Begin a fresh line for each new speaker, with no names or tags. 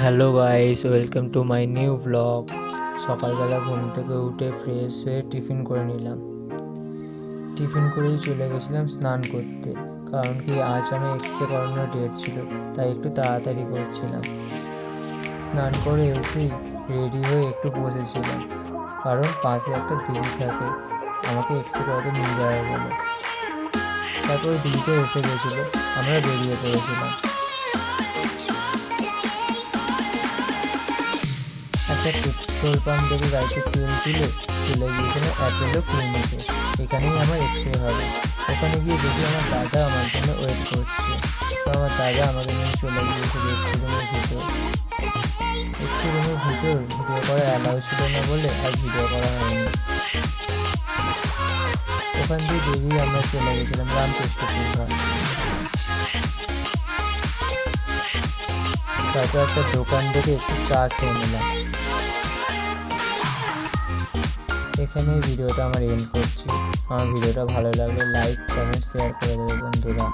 Hello guys, welcome to my new blog. সকালবেলা ঘুম থেকে উঠে ফ্রেশ হয়ে টিফিন করে নিলাম। টিফিন করেই চলে গেছিলাম স্নান করতে, কারণ কি আজ আমি এক্সরে করানোর ডেট ছিল, তাই একটু তাড়াতাড়ি করছিলাম। স্নান করে এসেই রেডি হয়ে একটু বসেছিলাম, কারণ পাশে একটা দিদি থাকে, আমাকে এক্সরে করাতে নিয়ে যাবে বলে। তারপরে দিদিটা এসে গেছিলো, আমরা বেরিয়ে পড়েছিলাম। একটা পেট্রোল পাম্প থেকে গাড়িতে তেল তুলে চলে গিয়েছিলাম অ্যাপোলো ক্লিনিকে। এখানেই আমার এক্সরে হবে। ওখানে গিয়ে দেখি আমার দাদা আমার জন্য ওয়েট করছে। তো আমার দাদা আমাকে নিয়ে চলে গিয়েছিল এক্সরে রুমের ভিতর। এক্সরে রুমের ভিতর ভিডিও করা অ্যালাউ ছিল না বলে আর ভিডিও করা হয়নি। ওখান দিয়ে বেরিয়ে আমরা চলে গেছিলাম রামকৃষ্ণপুর ঘাট। তারপর একটা দোকান থেকে একটু চা খেয়ে নিলাম। এখানেই ভিডিওটা আমার এন্ড করছি। আমার ভিডিওটা ভালো লাগলে লাইক, কমেন্ট, শেয়ার করে দেবে বন্ধুরা।